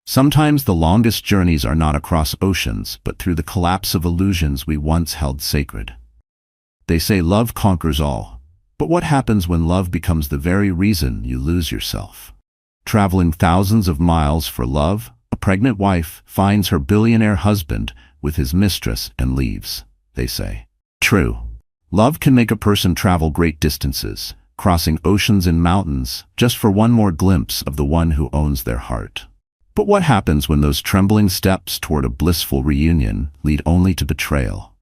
Sometimes the longest journeys are not across oceans, but through the collapse of illusions we once held sacred. They say love conquers all. But what happens when love becomes the very reason you lose yourself? Traveling thousands of miles for love, a pregnant wife finds her billionaire husband with his mistress and leaves, they say. True. Love can make a person travel great distances, crossing oceans and mountains, just for one more glimpse of the one who owns their heart. But what happens when those trembling steps toward a blissful reunion lead only to betrayal?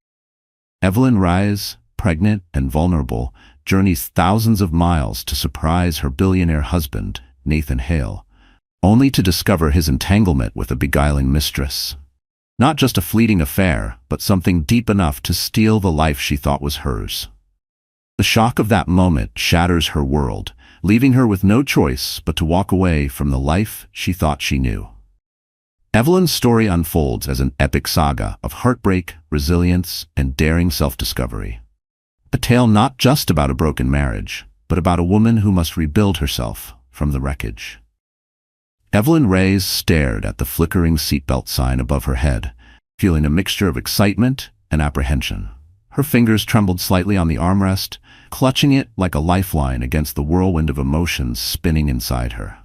Evelyn Reyes, pregnant and vulnerable, journeys thousands of miles to surprise her billionaire husband, Nathan Hale, only to discover his entanglement with a beguiling mistress. Not just a fleeting affair, but something deep enough to steal the life she thought was hers. The shock of that moment shatters her world, leaving her with no choice but to walk away from the life she thought she knew. Evelyn's story unfolds as an epic saga of heartbreak, resilience, and daring self-discovery. A tale not just about a broken marriage, but about a woman who must rebuild herself from the wreckage. Evelyn Reyes stared at the flickering seatbelt sign above her head, feeling a mixture of excitement and apprehension. Her fingers trembled slightly on the armrest, clutching it like a lifeline against the whirlwind of emotions spinning inside her.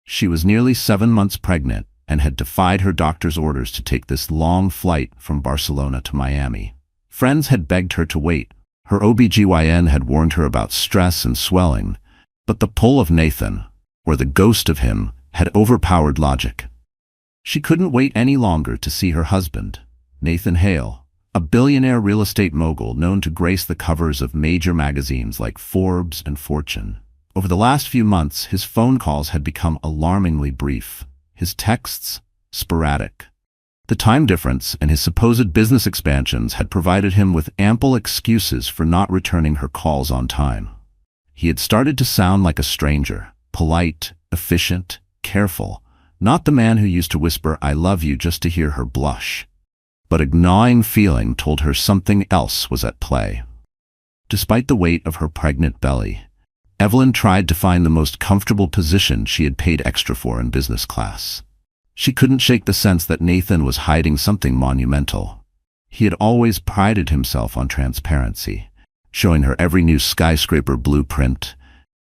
She was nearly 7 months pregnant and had defied her doctor's orders to take this long flight from Barcelona to Miami. Friends had begged her to wait. Her OB/GYN had warned her about stress and swelling, but the pull of Nathan, or the ghost of him, had overpowered logic. She couldn't wait any longer to see her husband, Nathan Hale, a billionaire real estate mogul known to grace the covers of major magazines like Forbes and Fortune. Over the last few months, his phone calls had become alarmingly brief, his texts sporadic. The time difference and his supposed business expansions had provided him with ample excuses for not returning her calls on time. He had started to sound like a stranger, polite, efficient, careful, not the man who used to whisper "I love you" just to hear her blush. But a gnawing feeling told her something else was at play. Despite the weight of her pregnant belly, Evelyn tried to find the most comfortable position she had paid extra for in business class. She couldn't shake the sense that Nathan was hiding something monumental. He had always prided himself on transparency, showing her every new skyscraper blueprint,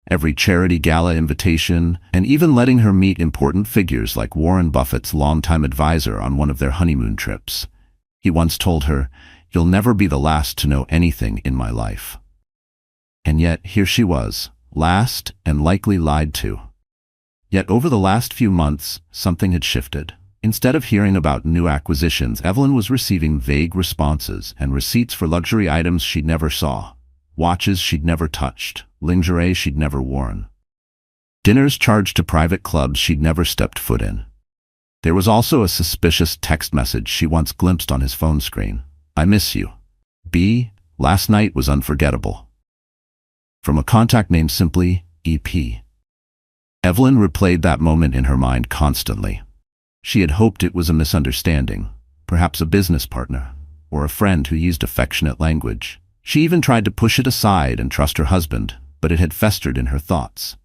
every charity gala invitation, and even letting her meet important figures like Warren Buffett's longtime advisor on one of their honeymoon trips. He once told her, "You'll never be the last to know anything in my life." And yet, here she was, last and likely lied to. Yet over the last few months, something had shifted. Instead of hearing about new acquisitions, Evelyn was receiving vague responses and receipts for luxury items she'd never saw, watches she'd never touched, lingerie she'd never worn, dinners charged to private clubs she'd never stepped foot in. There was also a suspicious text message she once glimpsed on his phone screen. "I miss you. B. Last night was unforgettable." From a contact named simply EP. Evelyn replayed that moment in her mind constantly. She had hoped it was a misunderstanding, perhaps a business partner, or a friend who used affectionate language. She even tried to push it aside and trust her husband, but it had festered in her thoughts.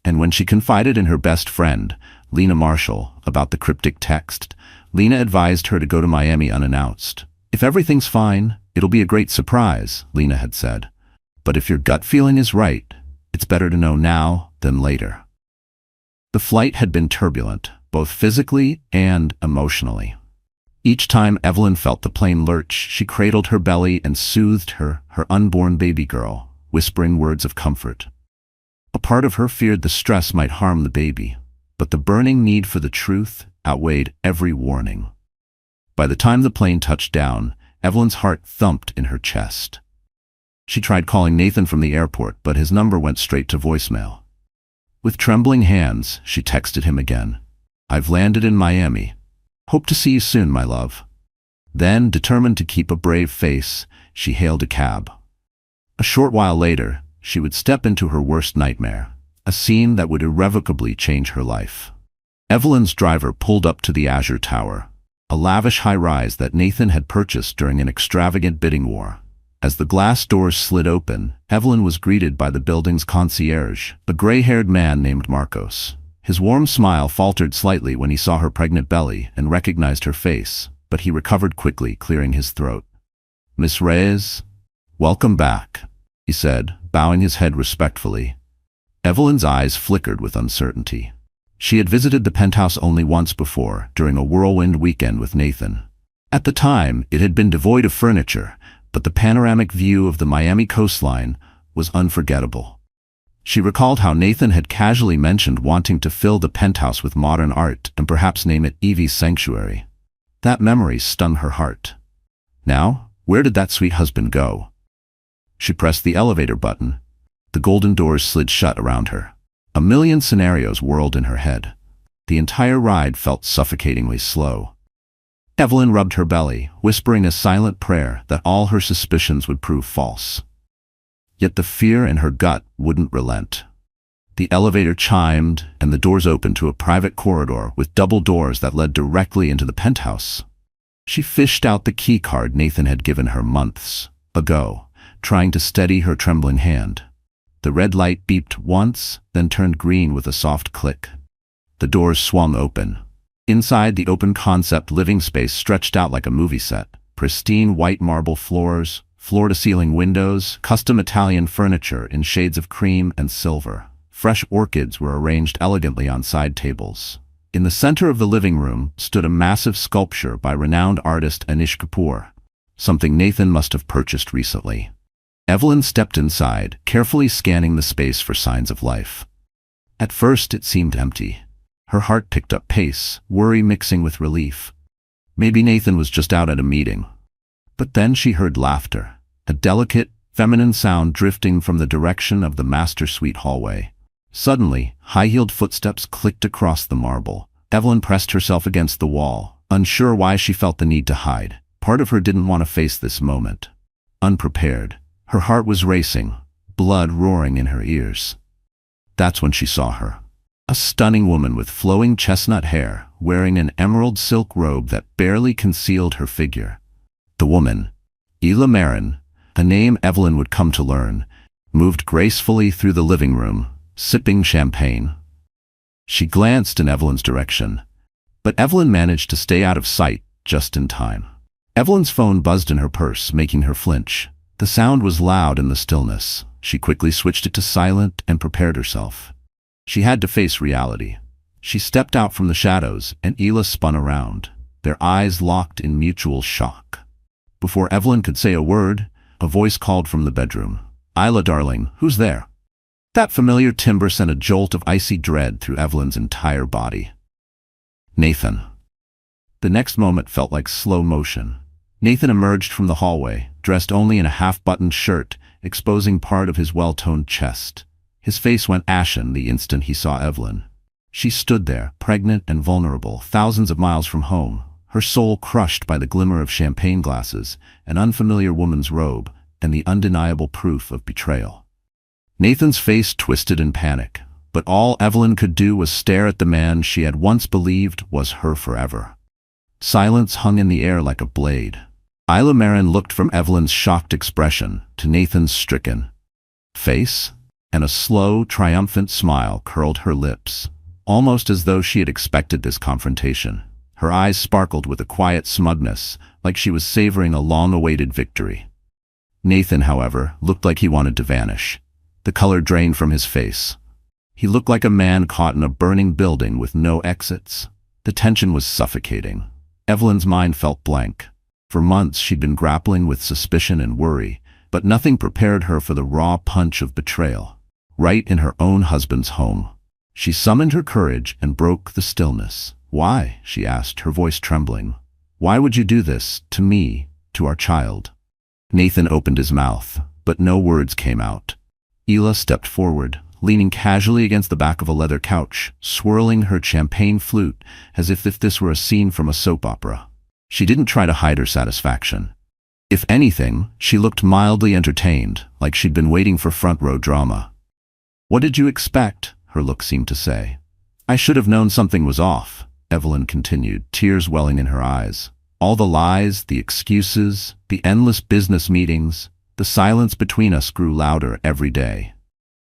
And when she confided in her best friend, Lena Marshall, about the cryptic text, Lena advised her to go to Miami unannounced. "If everything's fine, it'll be a great surprise," Lena had said. "But if your gut feeling is right, it's better to know now than later." The flight had been turbulent, both physically and emotionally. Each time Evelyn felt the plane lurch, she cradled her belly and soothed her unborn baby girl, whispering words of comfort. A part of her feared the stress might harm the baby, but the burning need for the truth outweighed every warning. By the time the plane touched down, Evelyn's heart thumped in her chest. She tried calling Nathan from the airport, but his number went straight to voicemail. With trembling hands, she texted him again. "I've landed in Miami. Hope to see you soon, my love." Then, determined to keep a brave face, she hailed a cab. A short while later, she would step into her worst nightmare, a scene that would irrevocably change her life. Evelyn's driver pulled up to the Azure Tower, a lavish high-rise that Nathan had purchased during an extravagant bidding war. As the glass doors slid open, Evelyn was greeted by the building's concierge, a gray-haired man named Marcos. His warm smile faltered slightly when he saw her pregnant belly and recognized her face, but he recovered quickly, clearing his throat. "Miss Reyes, welcome back," he said, bowing his head respectfully. Evelyn's eyes flickered with uncertainty. She had visited the penthouse only once before, during a whirlwind weekend with Nathan. At the time, it had been devoid of furniture, but the panoramic view of the Miami coastline was unforgettable. She recalled how Nathan had casually mentioned wanting to fill the penthouse with modern art and perhaps name it Evie's Sanctuary. That memory stung her heart. Now, where did that sweet husband go? She pressed the elevator button. The golden doors slid shut around her. A million scenarios whirled in her head. The entire ride felt suffocatingly slow. Evelyn rubbed her belly, whispering a silent prayer that all her suspicions would prove false. Yet the fear in her gut wouldn't relent. The elevator chimed, and the doors opened to a private corridor with double doors that led directly into the penthouse. She fished out the key card Nathan had given her months ago, trying to steady her trembling hand. The red light beeped once, then turned green with a soft click. The doors swung open. Inside, the open-concept living space stretched out like a movie set. Pristine white marble floors, floor-to-ceiling windows, custom Italian furniture in shades of cream and silver. Fresh orchids were arranged elegantly on side tables. In the center of the living room stood a massive sculpture by renowned artist Anish Kapoor, something Nathan must have purchased recently. Evelyn stepped inside, carefully scanning the space for signs of life. At first, it seemed empty. Her heart picked up pace, worry mixing with relief. Maybe Nathan was just out at a meeting. But then she heard laughter, a delicate, feminine sound drifting from the direction of the master suite hallway. Suddenly, high-heeled footsteps clicked across the marble. Evelyn pressed herself against the wall, unsure why she felt the need to hide. Part of her didn't want to face this moment. Unprepared, her heart was racing, blood roaring in her ears. That's when she saw her. A stunning woman with flowing chestnut hair, wearing an emerald silk robe that barely concealed her figure. The woman, Ela Marin, a name Evelyn would come to learn, moved gracefully through the living room, sipping champagne. She glanced in Evelyn's direction, but Evelyn managed to stay out of sight just in time. Evelyn's phone buzzed in her purse, making her flinch. The sound was loud in the stillness. She quickly switched it to silent and prepared herself. She had to face reality. She stepped out from the shadows, and Ela spun around, their eyes locked in mutual shock. Before Evelyn could say a word, a voice called from the bedroom. "Ela, darling, who's there?" That familiar timbre sent a jolt of icy dread through Evelyn's entire body. Nathan. The next moment felt like slow motion. Nathan emerged from the hallway, dressed only in a half-buttoned shirt, exposing part of his well-toned chest. His face went ashen the instant he saw Evelyn. She stood there, pregnant and vulnerable, thousands of miles from home, her soul crushed by the glimmer of champagne glasses, an unfamiliar woman's robe, and the undeniable proof of betrayal. Nathan's face twisted in panic, but all Evelyn could do was stare at the man she had once believed was her forever. Silence hung in the air like a blade. Ela Marin looked from Evelyn's shocked expression to Nathan's stricken face, and a slow, triumphant smile curled her lips, almost as though she had expected this confrontation. Her eyes sparkled with a quiet smugness, like she was savoring a long-awaited victory. Nathan, however, looked like he wanted to vanish. The color drained from his face. He looked like a man caught in a burning building with no exits. The tension was suffocating. Evelyn's mind felt blank. For months she'd been grappling with suspicion and worry, but nothing prepared her for the raw punch of betrayal. Right in her own husband's home. She summoned her courage and broke the stillness. "Why?" she asked, her voice trembling. "Why would you do this, to me, to our child?" Nathan opened his mouth, but no words came out. Ela stepped forward, leaning casually against the back of a leather couch, swirling her champagne flute as if this were a scene from a soap opera. She didn't try to hide her satisfaction. If anything, she looked mildly entertained, like she'd been waiting for front-row drama. "What did you expect?" her look seemed to say. "I should have known something was off," Evelyn continued, tears welling in her eyes. All the lies, the excuses, the endless business meetings, the silence between us grew louder every day.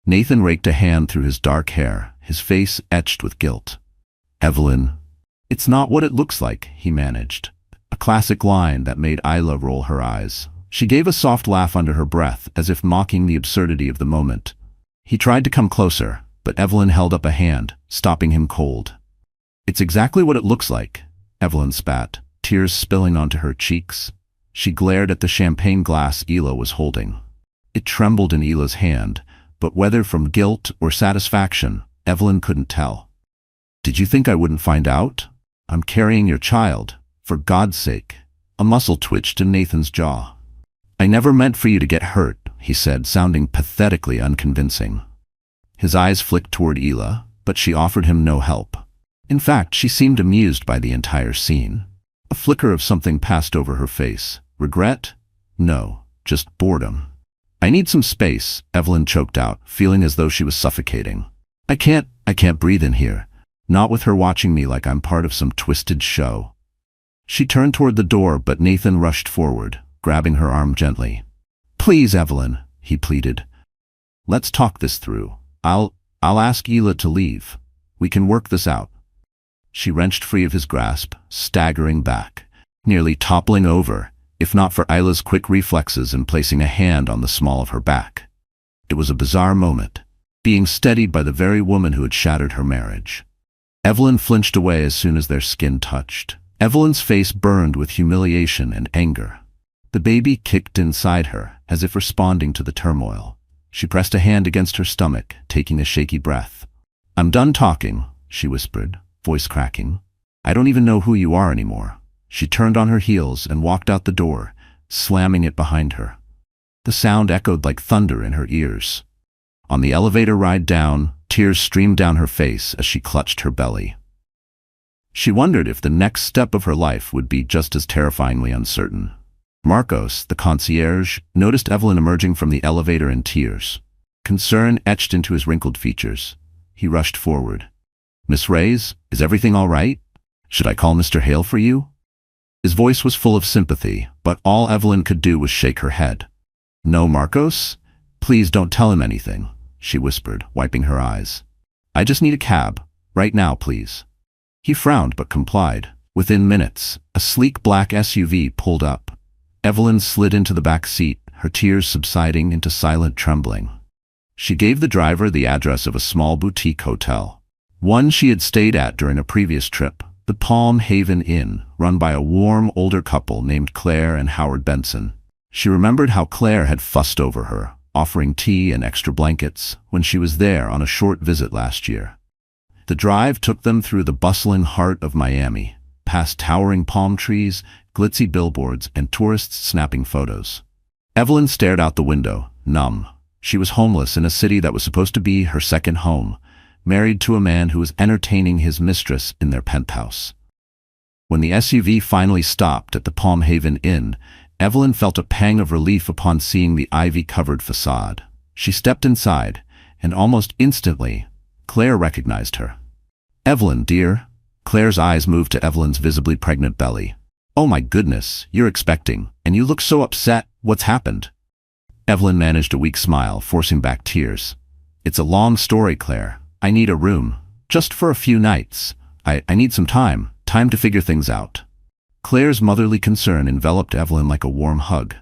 Nathan raked a hand through his dark hair, his face etched with guilt. "Evelyn, it's not what it looks like," he managed. A classic line that made Isla roll her eyes. She gave a soft laugh under her breath, as if mocking the absurdity of the moment. He tried to come closer, but Evelyn held up a hand, stopping him cold. "It's exactly what it looks like," Evelyn spat, tears spilling onto her cheeks. She glared at the champagne glass Ela was holding. It trembled in Ela's hand, but whether from guilt or satisfaction, Evelyn couldn't tell. "Did you think I wouldn't find out? I'm carrying your child, for God's sake." A muscle twitched in Nathan's jaw. "I never meant for you to get hurt," he said, sounding pathetically unconvincing. His eyes flicked toward Ela, but she offered him no help. In fact, she seemed amused by the entire scene. A flicker of something passed over her face. Regret? No, just boredom. "I need some space," Evelyn choked out, feeling as though she was suffocating. I can't breathe in here. Not with her watching me like I'm part of some twisted show." She turned toward the door, but Nathan rushed forward, grabbing her arm gently. "Please, Evelyn," he pleaded. "Let's talk this through. I'll ask Ela to leave. We can work this out." She wrenched free of his grasp, staggering back, nearly toppling over, if not for Ila's quick reflexes and placing a hand on the small of her back. It was a bizarre moment, being steadied by the very woman who had shattered her marriage. Evelyn flinched away as soon as their skin touched. Evelyn's face burned with humiliation and anger. The baby kicked inside her, as if responding to the turmoil. She pressed a hand against her stomach, taking a shaky breath. "I'm done talking," she whispered, voice cracking. "I don't even know who you are anymore." She turned on her heels and walked out the door, slamming it behind her. The sound echoed like thunder in her ears. On the elevator ride down, tears streamed down her face as she clutched her belly. She wondered if the next step of her life would be just as terrifyingly uncertain. Marcos, the concierge, noticed Evelyn emerging from the elevator in tears. Concern etched into his wrinkled features. He rushed forward. "Miss Reyes, is everything all right? Should I call Mr. Hale for you?" His voice was full of sympathy, but all Evelyn could do was shake her head. "No, Marcos? Please don't tell him anything," she whispered, wiping her eyes. "I just need a cab. Right now, please." He frowned but complied. Within minutes, a sleek black SUV pulled up. Evelyn slid into the back seat, her tears subsiding into silent trembling. She gave the driver the address of a small boutique hotel, one she had stayed at during a previous trip, the Palm Haven Inn, run by a warm, older couple named Claire and Howard Benson. She remembered how Claire had fussed over her, offering tea and extra blankets, when she was there on a short visit last year. The drive took them through the bustling heart of Miami, past towering palm trees, glitzy billboards, and tourists snapping photos. Evelyn stared out the window, numb. She was homeless in a city that was supposed to be her second home, married to a man who was entertaining his mistress in their penthouse. When the SUV finally stopped at the Palm Haven Inn, Evelyn felt a pang of relief upon seeing the ivy-covered facade. She stepped inside, and almost instantly, Claire recognized her. "Evelyn, dear." Claire's eyes moved to Evelyn's visibly pregnant belly. "Oh my goodness, you're expecting, and you look so upset. What's happened?" Evelyn managed a weak smile, forcing back tears. "It's a long story, Claire. I need a room. Just for a few nights. I need some time to figure things out." Claire's motherly concern enveloped Evelyn like a warm hug.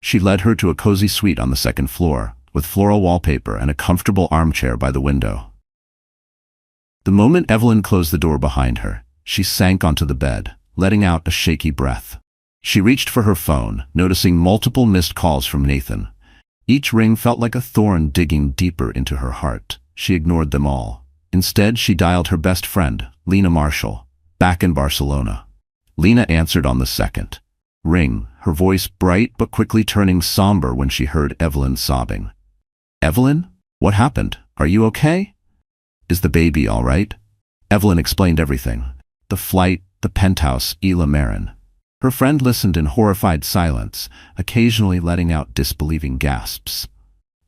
She led her to a cozy suite on the second floor, with floral wallpaper and a comfortable armchair by the window. The moment Evelyn closed the door behind her, she sank onto the bed, letting out a shaky breath. She reached for her phone, noticing multiple missed calls from Nathan. Each ring felt like a thorn digging deeper into her heart. She ignored them all. Instead, she dialed her best friend, Lena Marshall, back in Barcelona. Lena answered on the second ring, her voice bright but quickly turning somber when she heard Evelyn sobbing. "Evelyn? What happened? Are you okay? Is the baby all right?" Evelyn explained everything. The flight, the penthouse, Ela Marin. Her friend listened in horrified silence, occasionally letting out disbelieving gasps.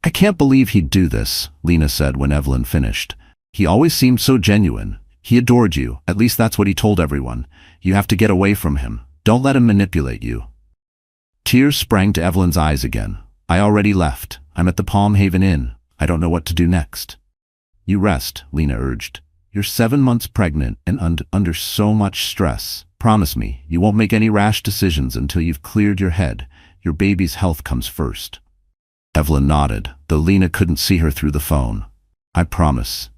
"I can't believe he'd do this," Lena said when Evelyn finished. "He always seemed so genuine. He adored you, at least that's what he told everyone. You have to get away from him. Don't let him manipulate you." Tears sprang to Evelyn's eyes again. "I already left. I'm at the Palm Haven Inn. I don't know what to do next." You rest, Lena urged. You're 7 months pregnant and under so much stress. Promise me, you won't make any rash decisions until you've cleared your head. Your baby's health comes first. Evelyn nodded, though Lena couldn't see her through the phone. I promise.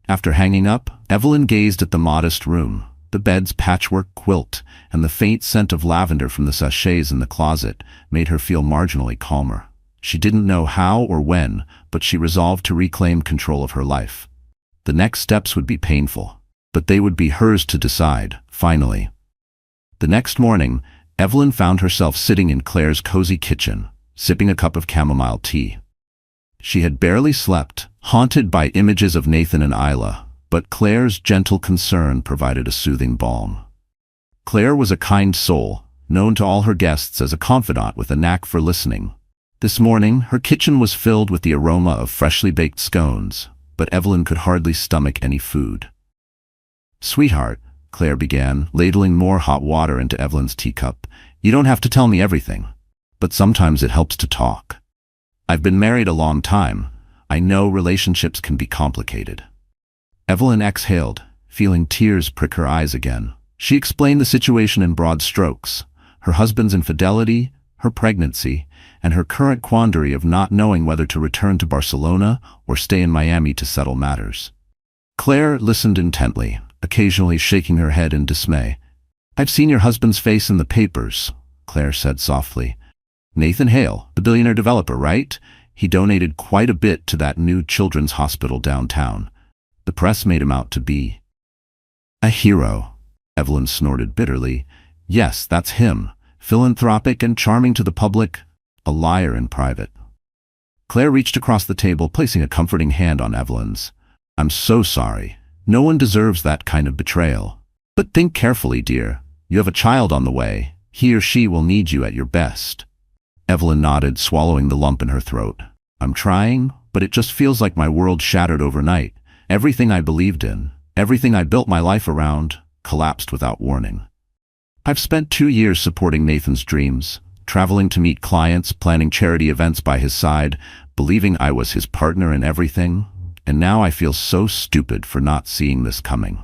After hanging up, Evelyn gazed at the modest room, the bed's patchwork quilt, and the faint scent of lavender from the sachets in the closet made her feel marginally calmer. She didn't know how or when, but she resolved to reclaim control of her life. The next steps would be painful, but they would be hers to decide, finally. The next morning, Evelyn found herself sitting in Claire's cozy kitchen, sipping a cup of chamomile tea. She had barely slept, haunted by images of Nathan and Isla, but Claire's gentle concern provided a soothing balm. Claire was a kind soul, known to all her guests as a confidant with a knack for listening. This morning, her kitchen was filled with the aroma of freshly baked scones, but Evelyn could hardly stomach any food. Sweetheart, Claire began, ladling more hot water into Evelyn's teacup, you don't have to tell me everything, but sometimes it helps to talk. I've been married a long time. I know relationships can be complicated. Evelyn exhaled, feeling tears prick her eyes again. She explained the situation in broad strokes: her husband's infidelity, her pregnancy, and her current quandary of not knowing whether to return to Barcelona or stay in Miami to settle matters. Claire listened intently, occasionally shaking her head in dismay. I've seen your husband's face in the papers, Claire said softly. Nathan Hale, the billionaire developer, right? He donated quite a bit to that new children's hospital downtown. The press made him out to be a hero. Evelyn snorted bitterly. Yes, that's him. Philanthropic and charming to the public, a liar in private. Claire reached across the table, placing a comforting hand on Evelyn's. I'm so sorry. No one deserves that kind of betrayal. But think carefully, dear. You have a child on the way. He or she will need you at your best. Evelyn nodded, swallowing the lump in her throat. I'm trying, but it just feels like my world shattered overnight. Everything I believed in, everything I built my life around, collapsed without warning. I've spent 2 years supporting Nathan's dreams, traveling to meet clients, planning charity events by his side, believing I was his partner in everything, and now I feel so stupid for not seeing this coming.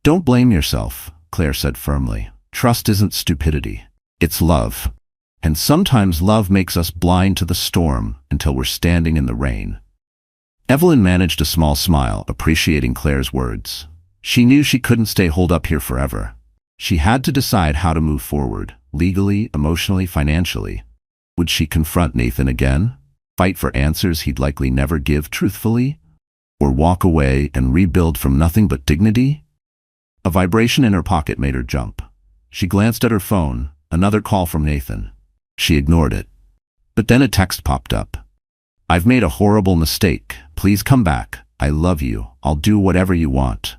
Don't blame yourself, Claire said firmly. Trust isn't stupidity. It's love. And sometimes love makes us blind to the storm until we're standing in the rain. Evelyn managed a small smile, appreciating Claire's words. She knew she couldn't stay holed up here forever. She had to decide how to move forward, legally, emotionally, financially. Would she confront Nathan again? Fight for answers he'd likely never give truthfully? Or walk away and rebuild from nothing but dignity? A vibration in her pocket made her jump. She glanced at her phone, another call from Nathan. She ignored it. But then a text popped up. I've made a horrible mistake. Please come back. I love you. I'll do whatever you want.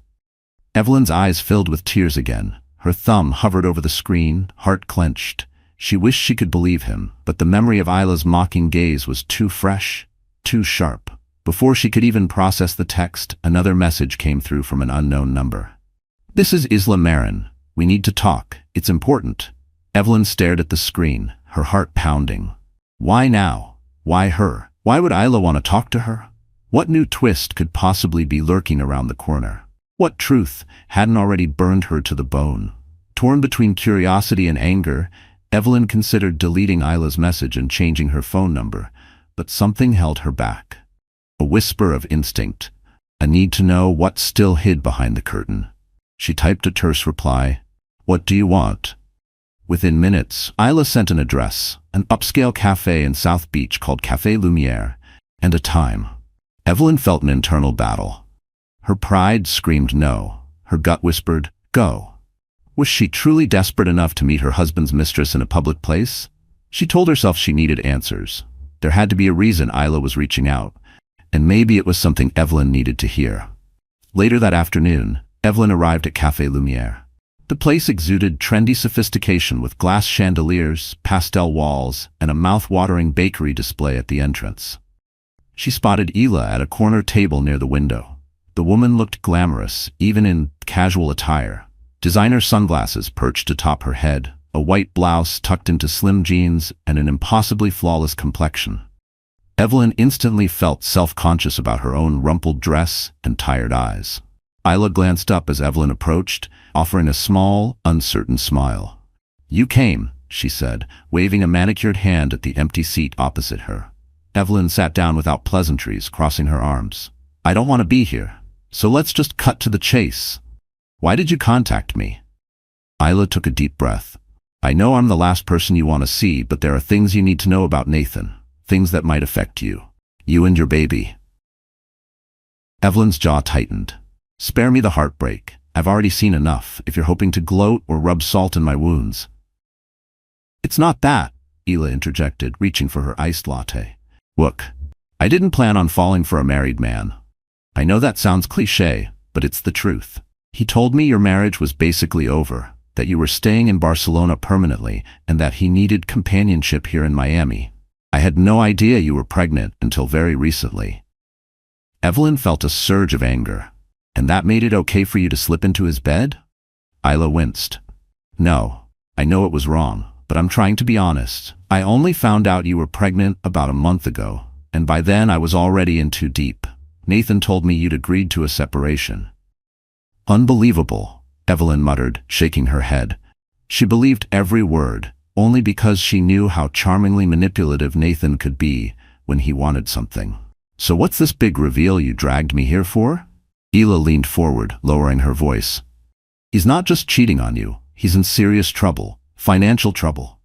Evelyn's eyes filled with tears again. Her thumb hovered over the screen, heart clenched. She wished she could believe him, but the memory of Isla's mocking gaze was too fresh, too sharp. Before she could even process the text, another message came through from an unknown number. This is Isla Marin. We need to talk. It's important. Evelyn stared at the screen, her heart pounding. Why now? Why her? Why would Isla want to talk to her? What new twist could possibly be lurking around the corner? What truth hadn't already burned her to the bone? Torn between curiosity and anger, Evelyn considered deleting Isla's message and changing her phone number, but something held her back. A whisper of instinct, a need to know what still hid behind the curtain. She typed a terse reply. What do you want? Within minutes, Isla sent an address, an upscale cafe in South Beach called Café Lumière, and a time. Evelyn felt an internal battle. Her pride screamed no. Her gut whispered, go. Was she truly desperate enough to meet her husband's mistress in a public place? She told herself she needed answers. There had to be a reason Isla was reaching out, and maybe it was something Evelyn needed to hear. Later that afternoon, Evelyn arrived at Café Lumière. The place exuded trendy sophistication with glass chandeliers, pastel walls, and a mouth-watering bakery display at the entrance. She spotted Isla at a corner table near the window. The woman looked glamorous, even in casual attire. Designer sunglasses perched atop her head, a white blouse tucked into slim jeans, and an impossibly flawless complexion. Evelyn instantly felt self-conscious about her own rumpled dress and tired eyes. Isla glanced up as Evelyn approached, offering a small, uncertain smile. "You came," she said, waving a manicured hand at the empty seat opposite her. Evelyn sat down without pleasantries, crossing her arms. "I don't want to be here, so let's just cut to the chase. Why did you contact me?" Isla took a deep breath. "I know I'm the last person you want to see, but there are things you need to know about Nathan, things that might affect you. You and your baby." Evelyn's jaw tightened. "Spare me the heartbreak. I've already seen enough, if you're hoping to gloat or rub salt in my wounds." "It's not that," Isla interjected, reaching for her iced latte. "Look, I didn't plan on falling for a married man. I know that sounds cliché, but it's the truth. He told me your marriage was basically over, that you were staying in Barcelona permanently, and that he needed companionship here in Miami. I had no idea you were pregnant until very recently." Evelyn felt a surge of anger. "And that made it okay for you to slip into his bed?" Isla winced. "No, I know it was wrong, but I'm trying to be honest. I only found out you were pregnant about a month ago, and by then I was already in too deep. Nathan told me you'd agreed to a separation." "Unbelievable," Evelyn muttered, shaking her head. She believed every word, only because she knew how charmingly manipulative Nathan could be when he wanted something. "So what's this big reveal you dragged me here for?" Isla leaned forward, lowering her voice. "He's not just cheating on you, he's in serious trouble, financial trouble."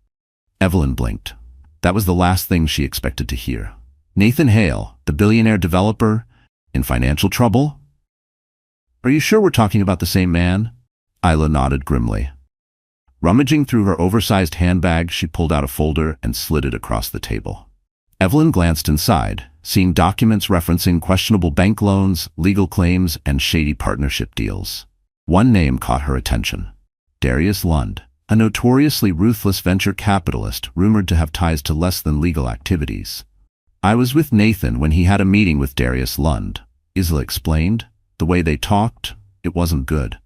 Evelyn blinked. That was the last thing she expected to hear. Nathan Hale, the billionaire developer, in financial trouble? "Are you sure we're talking about the same man?" Isla nodded grimly. Rummaging through her oversized handbag, she pulled out a folder and slid it across the table. Evelyn glanced inside, seeing documents referencing questionable bank loans, legal claims, and shady partnership deals. One name caught her attention: Darius Lund, a notoriously ruthless venture capitalist rumored to have ties to less than legal activities. "I was with Nathan when he had a meeting with Darius Lund," Isla explained. "The way they talked, it wasn't good.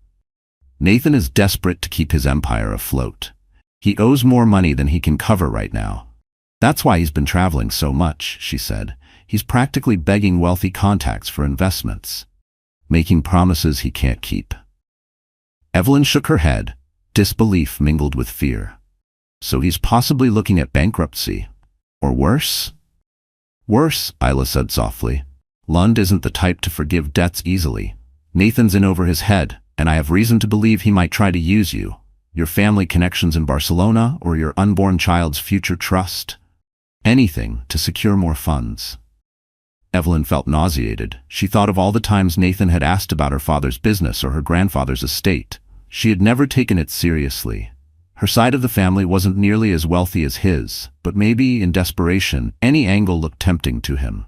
Nathan is desperate to keep his empire afloat. He owes more money than he can cover right now. That's why he's been traveling so much," she said. "He's practically begging wealthy contacts for investments, making promises he can't keep." Evelyn shook her head, disbelief mingled with fear. "So he's possibly looking at bankruptcy. Or worse?" "Worse," Isla said softly. "Lund isn't the type to forgive debts easily. Nathan's in over his head, and I have reason to believe he might try to use you, your family connections in Barcelona, or your unborn child's future trust. Anything to secure more funds." Evelyn felt nauseated. She thought of all the times Nathan had asked about her father's business or her grandfather's estate. She had never taken it seriously. Her side of the family wasn't nearly as wealthy as his, but maybe, in desperation, any angle looked tempting to him.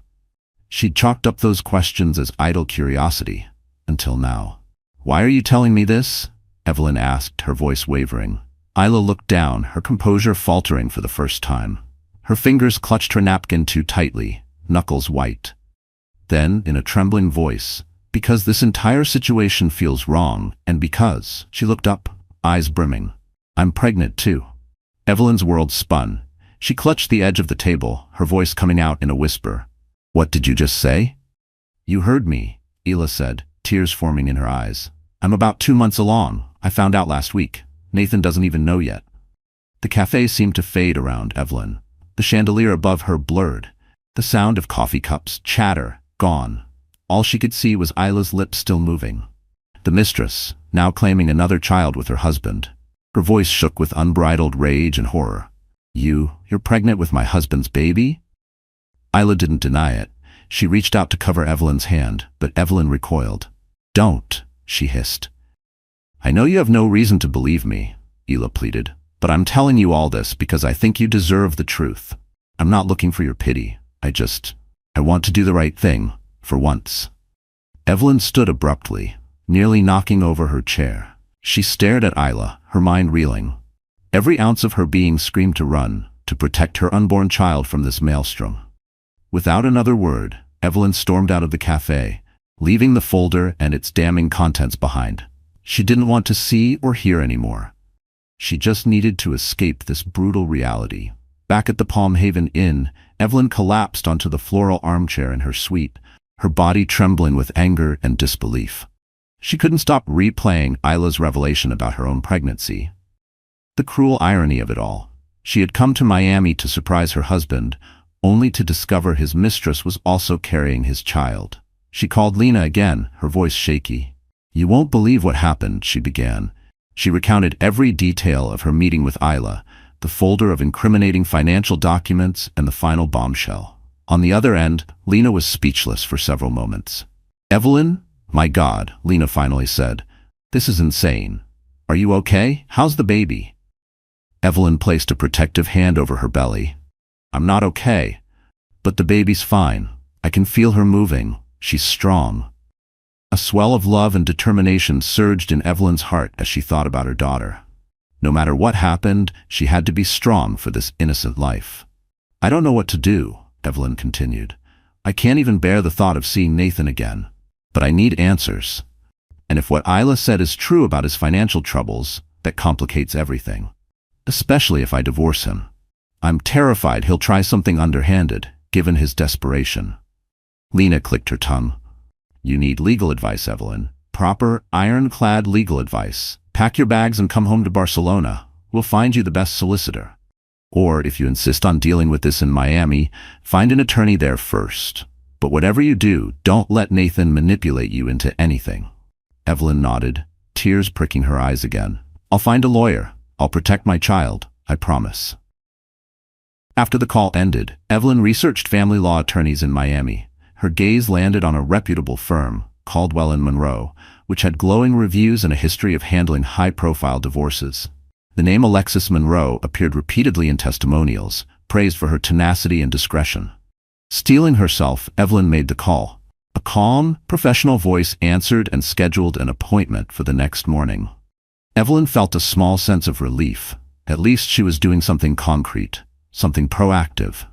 She'd chalked up those questions as idle curiosity, until now. "Why are you telling me this?" Evelyn asked, her voice wavering. Isla looked down, her composure faltering for the first time. Her fingers clutched her napkin too tightly, knuckles white. Then, in a trembling voice, "Because this entire situation feels wrong, and because," she looked up, eyes brimming, "I'm pregnant too." Evelyn's world spun. She clutched the edge of the table, her voice coming out in a whisper. "What did you just say?" "You heard me," Isla said, tears forming in her eyes. "I'm about 2 months along. I found out last week. Nathan doesn't even know yet." The cafe seemed to fade around Evelyn. The chandelier above her blurred. The sound of coffee cups, chatter, gone. All she could see was Isla's lips still moving. The mistress, now claiming another child with her husband. Her voice shook with unbridled rage and horror. You're pregnant with my husband's baby?" Isla didn't deny it. She reached out to cover Evelyn's hand, but Evelyn recoiled. "Don't," she hissed. "I know you have no reason to believe me," Isla pleaded, "but I'm telling you all this because I think you deserve the truth. I'm not looking for your pity. I want to do the right thing, for once." Evelyn stood abruptly, nearly knocking over her chair. She stared at Isla, her mind reeling. Every ounce of her being screamed to run, to protect her unborn child from this maelstrom. Without another word, Evelyn stormed out of the cafe, leaving the folder and its damning contents behind. She didn't want to see or hear anymore. She just needed to escape this brutal reality. Back at the Palm Haven Inn, Evelyn collapsed onto the floral armchair in her suite, her body trembling with anger and disbelief. She couldn't stop replaying Isla's revelation about her own pregnancy. The cruel irony of it all. She had come to Miami to surprise her husband, only to discover his mistress was also carrying his child. She called Lena again, her voice shaky. "You won't believe what happened," she began. She recounted every detail of her meeting with Isla, the folder of incriminating financial documents, and the final bombshell. On the other end, Lena was speechless for several moments. "Evelyn? My God," Lena finally said. "This is insane. Are you okay? How's the baby?" Evelyn placed a protective hand over her belly. "I'm not okay. But the baby's fine. I can feel her moving. She's strong." A swell of love and determination surged in Evelyn's heart as she thought about her daughter. No matter what happened, she had to be strong for this innocent life. "I don't know what to do," Evelyn continued. "I can't even bear the thought of seeing Nathan again. But I need answers. And if what Isla said is true about his financial troubles, that complicates everything. Especially if I divorce him. I'm terrified he'll try something underhanded, given his desperation." Lena clicked her tongue. "You need legal advice, Evelyn. Proper, ironclad legal advice. Pack your bags and come home to Barcelona. We'll find you the best solicitor. Or, if you insist on dealing with this in Miami, find an attorney there first. But whatever you do, don't let Nathan manipulate you into anything." Evelyn nodded, tears pricking her eyes again. "I'll find a lawyer. I'll protect my child. I promise." After the call ended, Evelyn researched family law attorneys in Miami. Her gaze landed on a reputable firm, Caldwell & Monroe, which had glowing reviews and a history of handling high-profile divorces. The name Alexis Monroe appeared repeatedly in testimonials, praised for her tenacity and discretion. Steeling herself, Evelyn made the call. A calm, professional voice answered and scheduled an appointment for the next morning. Evelyn felt a small sense of relief. At least she was doing something concrete, something proactive.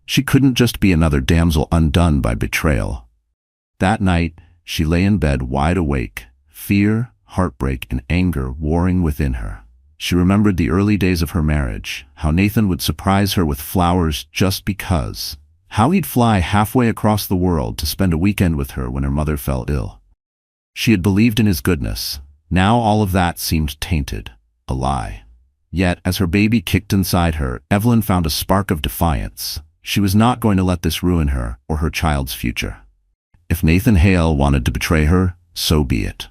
She couldn't just be another damsel undone by betrayal. That night, she lay in bed wide awake, fear, heartbreak, and anger warring within her. She remembered the early days of her marriage, how Nathan would surprise her with flowers just because, how he'd fly halfway across the world to spend a weekend with her when her mother fell ill. She had believed in his goodness. Now all of that seemed tainted, a lie. Yet, as her baby kicked inside her, Evelyn found a spark of defiance. She was not going to let this ruin her or her child's future. If Nathan Hale wanted to betray her, so be it.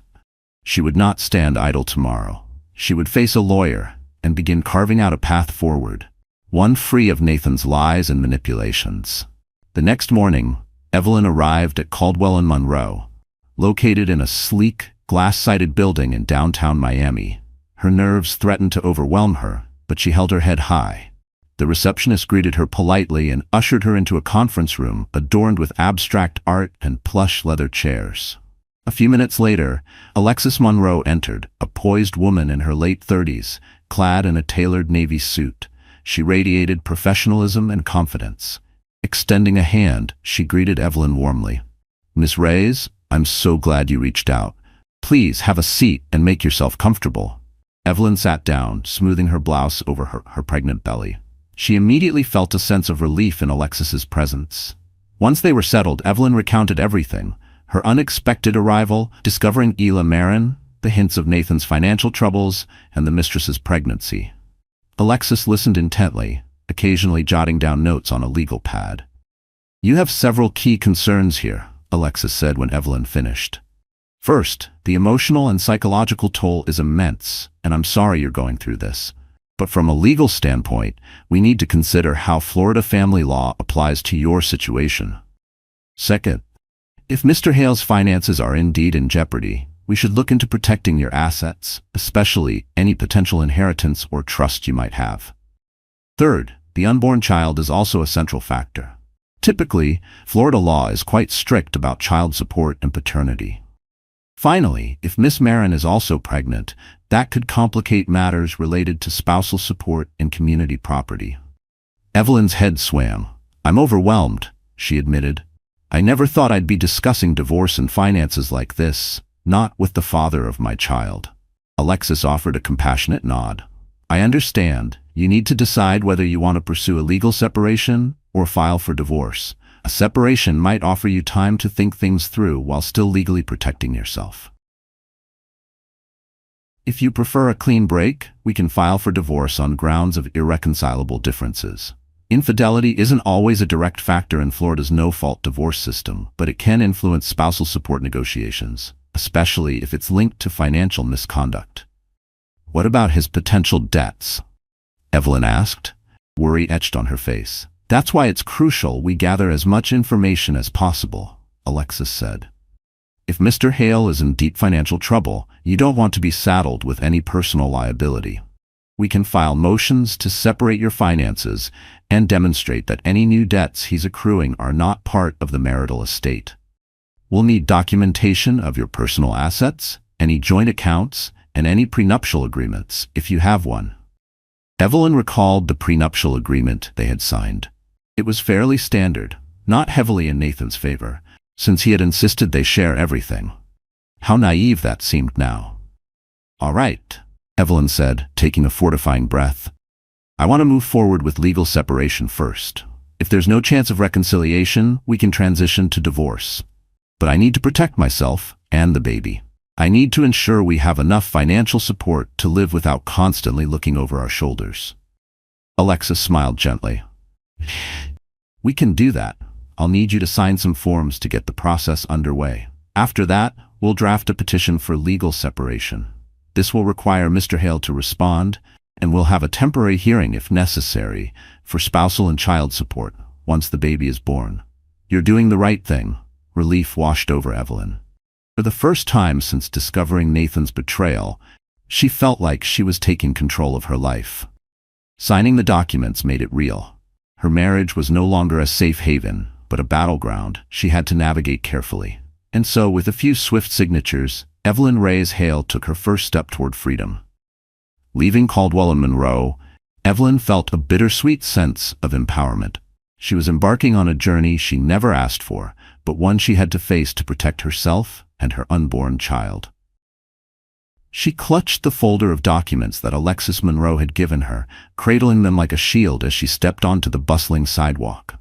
She would not stand idle tomorrow. She would face a lawyer and begin carving out a path forward, one free of Nathan's lies and manipulations. The next morning, Evelyn arrived at Caldwell & Monroe, located in a sleek, glass-sided building in downtown Miami. Her nerves threatened to overwhelm her, but she held her head high. The receptionist greeted her politely and ushered her into a conference room adorned with abstract art and plush leather chairs. A few minutes later, Alexis Monroe entered, a poised woman in her late 30s, clad in a tailored navy suit. She radiated professionalism and confidence. Extending a hand, she greeted Evelyn warmly. "Miss Reyes, I'm so glad you reached out. Please have a seat and make yourself comfortable." Evelyn sat down, smoothing her blouse over her pregnant belly. She immediately felt a sense of relief in Alexis's presence. Once they were settled, Evelyn recounted everything. Her unexpected arrival, discovering Isla Marin, the hints of Nathan's financial troubles, and the mistress's pregnancy. Alexis listened intently, occasionally jotting down notes on a legal pad. "You have several key concerns here," Alexis said when Evelyn finished. "First, the emotional and psychological toll is immense, and I'm sorry you're going through this. But from a legal standpoint, we need to consider how Florida family law applies to your situation. Second, if Mr. Hale's finances are indeed in jeopardy, we should look into protecting your assets, especially any potential inheritance or trust you might have. Third, the unborn child is also a central factor. Typically, Florida law is quite strict about child support and paternity. Finally, if Miss Marin is also pregnant, that could complicate matters related to spousal support and community property." Evelyn's head swam. "I'm overwhelmed," she admitted. "I never thought I'd be discussing divorce and finances like this, not with the father of my child." Alexis offered a compassionate nod. I understand. You need to decide whether you want to pursue a legal separation or file for divorce. A separation might offer you time to think things through while still legally protecting yourself. If you prefer a clean break, we can file for divorce on grounds of irreconcilable differences. Infidelity isn't always a direct factor in Florida's no-fault divorce system, but it can influence spousal support negotiations, especially if it's linked to financial misconduct. What about his potential debts? Evelyn asked, worry etched on her face. That's why it's crucial we gather as much information as possible, Alexis said. If Mr. Hale is in deep financial trouble, you don't want to be saddled with any personal liability. We can file motions to separate your finances and demonstrate that any new debts he's accruing are not part of the marital estate. We'll need documentation of your personal assets, any joint accounts, and any prenuptial agreements, if you have one. Evelyn recalled the prenuptial agreement they had signed. It was fairly standard, not heavily in Nathan's favor, since he had insisted they share everything. How naive that seemed now. All right, Evelyn said, taking a fortifying breath. I want to move forward with legal separation first. If there's no chance of reconciliation, we can transition to divorce. But I need to protect myself and the baby. I need to ensure we have enough financial support to live without constantly looking over our shoulders. Alexis smiled gently. We can do that. I'll need you to sign some forms to get the process underway. After that, we'll draft a petition for legal separation. This will require Mr. Hale to respond, and we'll have a temporary hearing if necessary for spousal and child support once the baby is born. You're doing the right thing. Relief washed over Evelyn. For the first time since discovering Nathan's betrayal, she felt like she was taking control of her life. Signing the documents made it real. Her marriage was no longer a safe haven, but a battleground she had to navigate carefully. And so, with a few swift signatures, Evelyn Reyes Hale took her first step toward freedom. Leaving Caldwell and Monroe, Evelyn felt a bittersweet sense of empowerment. She was embarking on a journey she never asked for, but one she had to face to protect herself and her unborn child. She clutched the folder of documents that Alexis Monroe had given her, cradling them like a shield as she stepped onto the bustling sidewalk.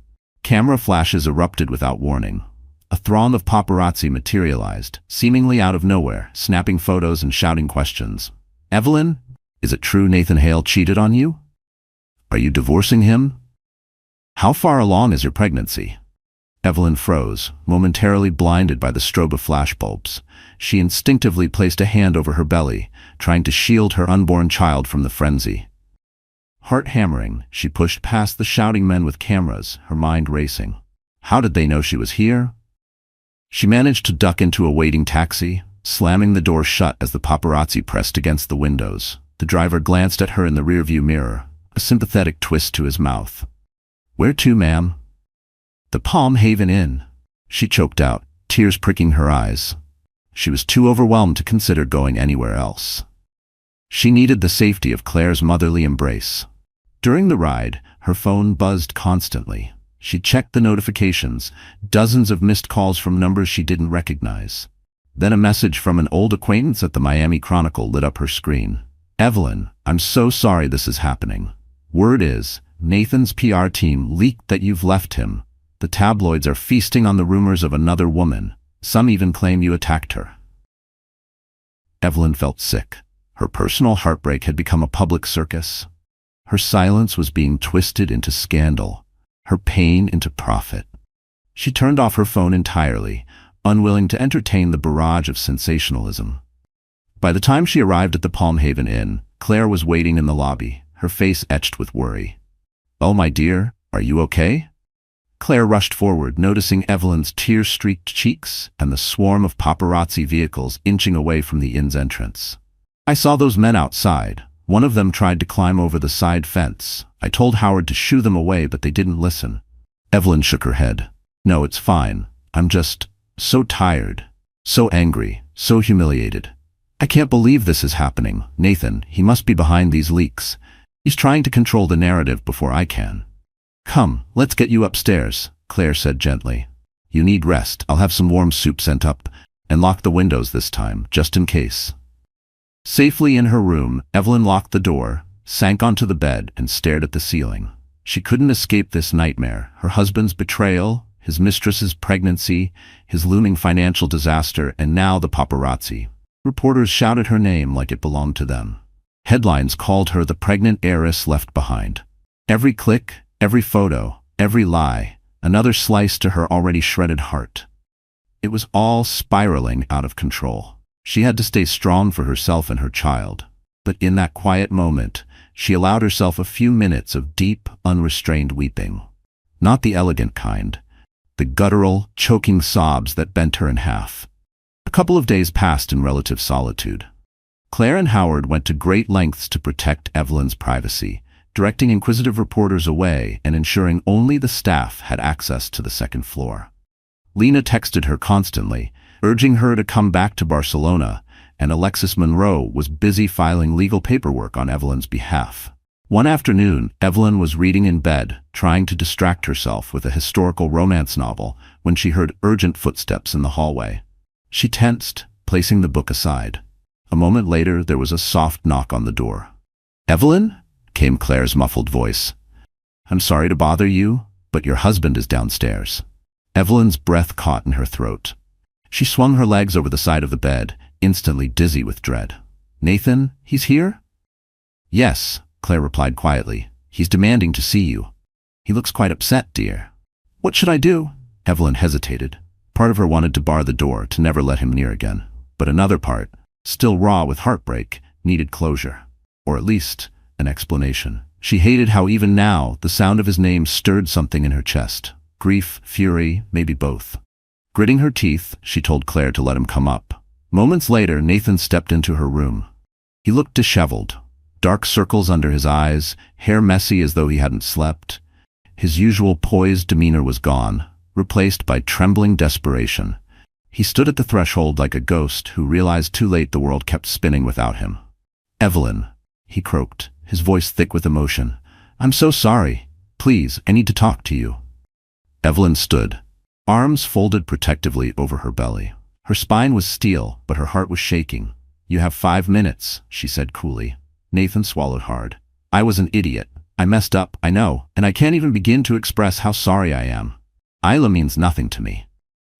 Camera flashes erupted without warning. A throng of paparazzi materialized, seemingly out of nowhere, snapping photos and shouting questions. Evelyn, is it true Nathan Hale cheated on you? Are you divorcing him? How far along is your pregnancy? Evelyn froze, momentarily blinded by the strobe of flashbulbs. She instinctively placed a hand over her belly, trying to shield her unborn child from the frenzy. Heart hammering, she pushed past the shouting men with cameras, her mind racing. How did they know she was here? She managed to duck into a waiting taxi, slamming the door shut as the paparazzi pressed against the windows. The driver glanced at her in the rearview mirror, a sympathetic twist to his mouth. Where to, ma'am? The Palm Haven Inn, she choked out, tears pricking her eyes. She was too overwhelmed to consider going anywhere else. She needed the safety of Claire's motherly embrace. During the ride, her phone buzzed constantly. She checked the notifications, dozens of missed calls from numbers she didn't recognize. Then a message from an old acquaintance at the Miami Chronicle lit up her screen. Evelyn, I'm so sorry this is happening. Word is, Nathan's PR team leaked that you've left him. The tabloids are feasting on the rumors of another woman. Some even claim you attacked her. Evelyn felt sick. Her personal heartbreak had become a public circus. Her silence was being twisted into scandal, her pain into profit. She turned off her phone entirely, unwilling to entertain the barrage of sensationalism. By the time she arrived at the Palm Haven Inn, Claire was waiting in the lobby, her face etched with worry. Oh, my dear, are you okay? Claire rushed forward, noticing Evelyn's tear-streaked cheeks and the swarm of paparazzi vehicles inching away from the inn's entrance. I saw those men outside. One of them tried to climb over the side fence. I told Howard to shoo them away, but they didn't listen. Evelyn shook her head. No, it's fine. I'm just so tired, so angry, so humiliated. I can't believe this is happening. Nathan, he must be behind these leaks. He's trying to control the narrative before I can. Come, let's get you upstairs, Claire said gently. You need rest. I'll have some warm soup sent up, and lock the windows this time, just in case. Safely in her room, Evelyn locked the door, sank onto the bed, and stared at the ceiling. She couldn't escape this nightmare: her husband's betrayal, his mistress's pregnancy, his looming financial disaster, and now the paparazzi. Reporters shouted her name like it belonged to them. Headlines called her the pregnant heiress left behind. Every click, every photo, every lie, another slice to her already shredded heart. It was all spiraling out of control. She had to stay strong for herself and her child. But in that quiet moment, she allowed herself a few minutes of deep, unrestrained weeping. Not the elegant kind. The guttural, choking sobs that bent her in half. A couple of days passed in relative solitude. Claire and Howard went to great lengths to protect Evelyn's privacy, directing inquisitive reporters away and ensuring only the staff had access to the second floor. Lena texted her constantly, urging her to come back to Barcelona, and Alexis Monroe was busy filing legal paperwork on Evelyn's behalf. One afternoon, Evelyn was reading in bed, trying to distract herself with a historical romance novel, when she heard urgent footsteps in the hallway. She tensed, placing the book aside. A moment later, there was a soft knock on the door. "Evelyn?" came Claire's muffled voice. "I'm sorry to bother you, but your husband is downstairs." Evelyn's breath caught in her throat. She swung her legs over the side of the bed, instantly dizzy with dread. "Nathan, he's here?" "Yes," Claire replied quietly. "He's demanding to see you. He looks quite upset, dear." "What should I do?" Evelyn hesitated. Part of her wanted to bar the door, to never let him near again. But another part, still raw with heartbreak, needed closure. Or at least, an explanation. She hated how even now, the sound of his name stirred something in her chest. Grief, fury, maybe both. Gritting her teeth, she told Claire to let him come up. Moments later, Nathan stepped into her room. He looked disheveled. Dark circles under his eyes, hair messy as though he hadn't slept. His usual poised demeanor was gone, replaced by trembling desperation. He stood at the threshold like a ghost who realized too late the world kept spinning without him. "Evelyn," he croaked, his voice thick with emotion. "I'm so sorry. Please, I need to talk to you." Evelyn stood, arms folded protectively over her belly. Her spine was steel, but her heart was shaking. "You have 5 minutes," she said coolly. Nathan swallowed hard. "I was an idiot. I messed up, I know, and I can't even begin to express how sorry I am. Isla means nothing to me."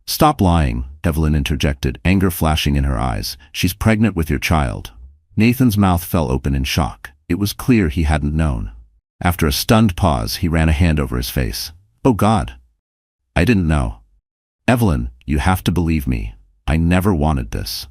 "Stop lying," Evelyn interjected, anger flashing in her eyes. "She's pregnant with your child." Nathan's mouth fell open in shock. It was clear he hadn't known. After a stunned pause, he ran a hand over his face. "Oh God. I didn't know." "Evelyn, you have to believe me. I never wanted this."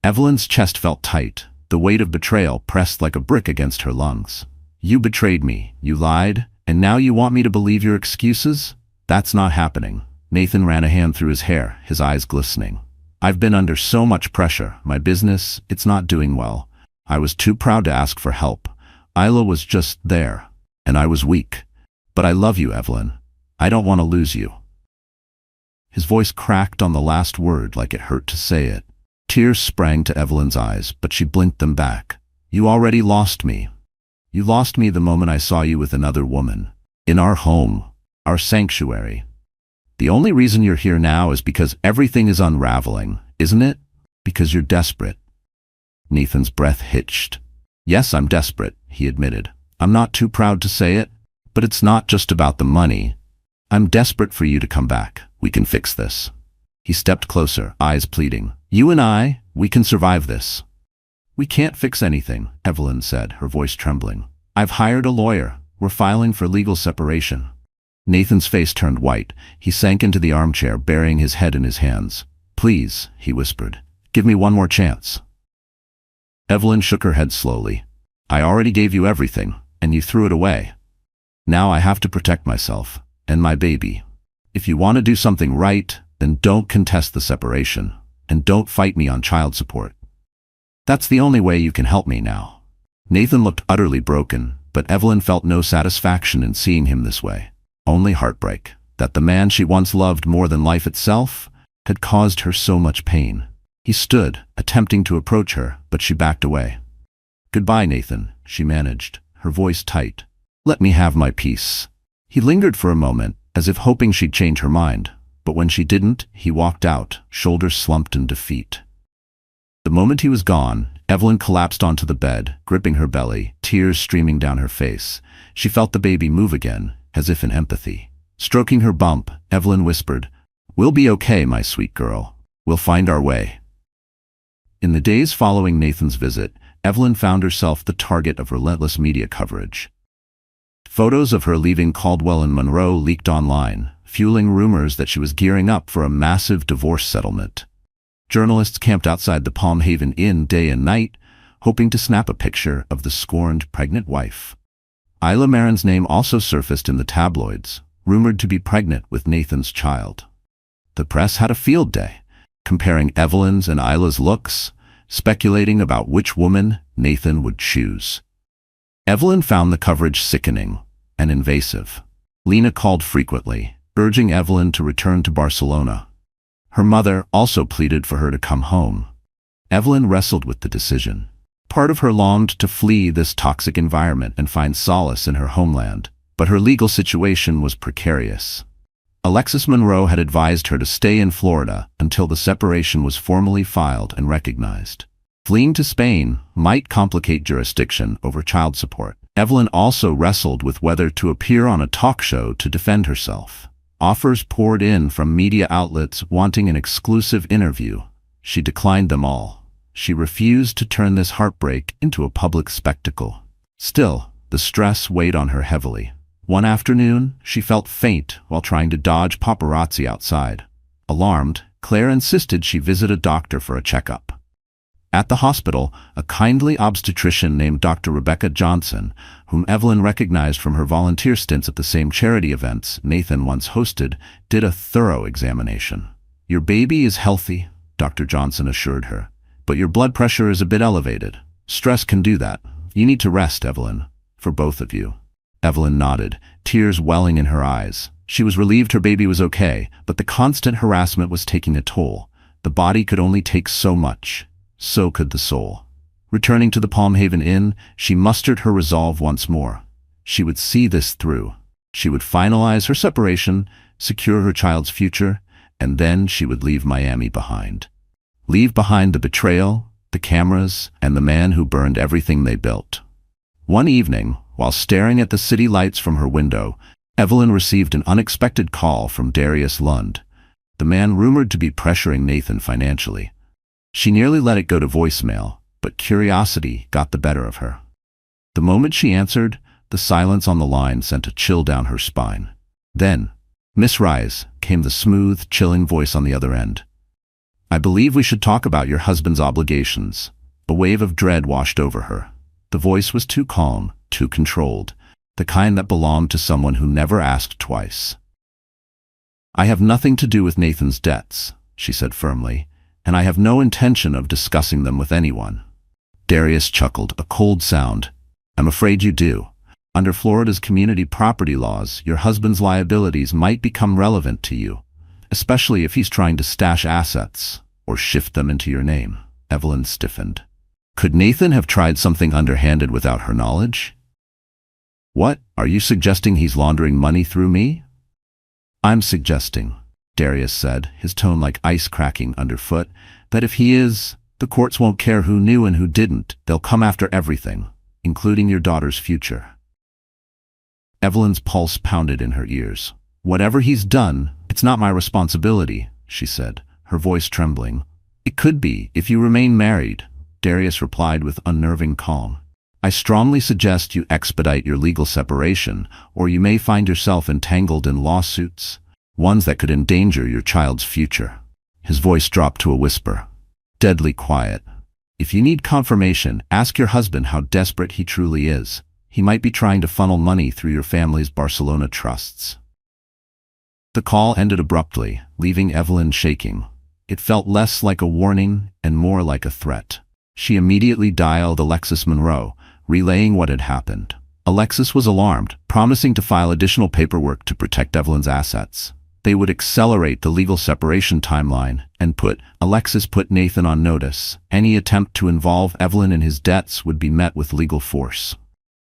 Evelyn's chest felt tight. The weight of betrayal pressed like a brick against her lungs. "You betrayed me, you lied, and now you want me to believe your excuses? That's not happening." Nathan ran a hand through his hair, his eyes glistening. "I've been under so much pressure. My business, it's not doing well. I was too proud to ask for help. Isla was just there, and I was weak. But I love you, Evelyn. I don't want to lose you." His voice cracked on the last word like it hurt to say it. Tears sprang to Evelyn's eyes, but she blinked them back. "You already lost me. You lost me the moment I saw you with another woman. In our home, our sanctuary. The only reason you're here now is because everything is unraveling, isn't it? Because you're desperate." Nathan's breath hitched. "Yes, I'm desperate," he admitted. "I'm not too proud to say it, but it's not just about the money. I'm desperate for you to come back. We can fix this." He stepped closer, eyes pleading. "You and I, we can survive this." "We can't fix anything," Evelyn said, her voice trembling. "I've hired a lawyer. We're filing for legal separation." Nathan's face turned white. He sank into the armchair, burying his head in his hands. "Please," he whispered, "give me one more chance." Evelyn shook her head slowly. "I already gave you everything, and you threw it away. Now I have to protect myself, and my baby. If you want to do something right, then don't contest the separation, and don't fight me on child support. That's the only way you can help me now." Nathan looked utterly broken, but Evelyn felt no satisfaction in seeing him this way. Only heartbreak, that the man she once loved more than life itself had caused her so much pain. He stood, attempting to approach her, but she backed away. "Goodbye, Nathan," she managed, her voice tight. "Let me have my peace." He lingered for a moment, as if hoping she'd change her mind, but when she didn't, he walked out, shoulders slumped in defeat. The moment he was gone, Evelyn collapsed onto the bed, gripping her belly, tears streaming down her face. She felt the baby move again, as if in empathy. Stroking her bump, Evelyn whispered, "We'll be okay, my sweet girl. We'll find our way." In the days following Nathan's visit, Evelyn found herself the target of relentless media coverage. Photos of her leaving Caldwell and Monroe leaked online, fueling rumors that she was gearing up for a massive divorce settlement. Journalists camped outside the Palm Haven Inn day and night, hoping to snap a picture of the scorned pregnant wife. Isla Marin's name also surfaced in the tabloids, rumored to be pregnant with Nathan's child. The press had a field day, comparing Evelyn's and Isla's looks, speculating about which woman Nathan would choose. Evelyn found the coverage sickening and invasive. Lena called frequently, urging Evelyn to return to Barcelona. Her mother also pleaded for her to come home. Evelyn wrestled with the decision. Part of her longed to flee this toxic environment and find solace in her homeland, but her legal situation was precarious. Alexis Monroe had advised her to stay in Florida until the separation was formally filed and recognized. Fleeing to Spain might complicate jurisdiction over child support. Evelyn also wrestled with whether to appear on a talk show to defend herself. Offers poured in from media outlets wanting an exclusive interview. She declined them all. She refused to turn this heartbreak into a public spectacle. Still, the stress weighed on her heavily. One afternoon, she felt faint while trying to dodge paparazzi outside. Alarmed, Claire insisted she visit a doctor for a checkup. At the hospital, a kindly obstetrician named Dr. Rebecca Johnson, whom Evelyn recognized from her volunteer stints at the same charity events Nathan once hosted, did a thorough examination. "Your baby is healthy," Dr. Johnson assured her, "but your blood pressure is a bit elevated. Stress can do that. You need to rest, Evelyn, for both of you." Evelyn nodded, tears welling in her eyes. She was relieved her baby was okay, but the constant harassment was taking a toll. The body could only take so much. So could the soul. Returning to the Palm Haven Inn, she mustered her resolve once more. She would see this through. She would finalize her separation, secure her child's future, and then she would leave Miami behind. Leave behind the betrayal, the cameras, and the man who burned everything they built. One evening, while staring at the city lights from her window, Evelyn received an unexpected call from Darius Lund, the man rumored to be pressuring Nathan financially. She nearly let it go to voicemail, but curiosity got the better of her. The moment she answered, the silence on the line sent a chill down her spine. Then, "Miss Rise," came the smooth, chilling voice on the other end. "I believe we should talk about your husband's obligations." A wave of dread washed over her. The voice was too calm, too controlled, the kind that belonged to someone who never asked twice. "I have nothing to do with Nathan's debts," she said firmly, "and I have no intention of discussing them with anyone." Darius chuckled, a cold sound. "I'm afraid you do. Under Florida's community property laws, your husband's liabilities might become relevant to you, especially if he's trying to stash assets or shift them into your name." Evelyn stiffened. Could Nathan have tried something underhanded without her knowledge? "What, are you suggesting he's laundering money through me?" "I'm suggesting," Darius said, his tone like ice cracking underfoot, "that if he is, the courts won't care who knew and who didn't. They'll come after everything, including your daughter's future." Evelyn's pulse pounded in her ears. "Whatever he's done, it's not my responsibility," she said, her voice trembling. "It could be, if you remain married," Darius replied with unnerving calm. "I strongly suggest you expedite your legal separation, or you may find yourself entangled in lawsuits, ones that could endanger your child's future." His voice dropped to a whisper, deadly quiet. "If you need confirmation, ask your husband how desperate he truly is. He might be trying to funnel money through your family's Barcelona trusts." The call ended abruptly, leaving Evelyn shaking. It felt less like a warning and more like a threat. She immediately dialed Alexis Monroe, relaying what had happened. Alexis was alarmed, promising to file additional paperwork to protect Evelyn's assets. They would accelerate the legal separation timeline and Alexis put Nathan on notice. Any attempt to involve Evelyn in his debts would be met with legal force.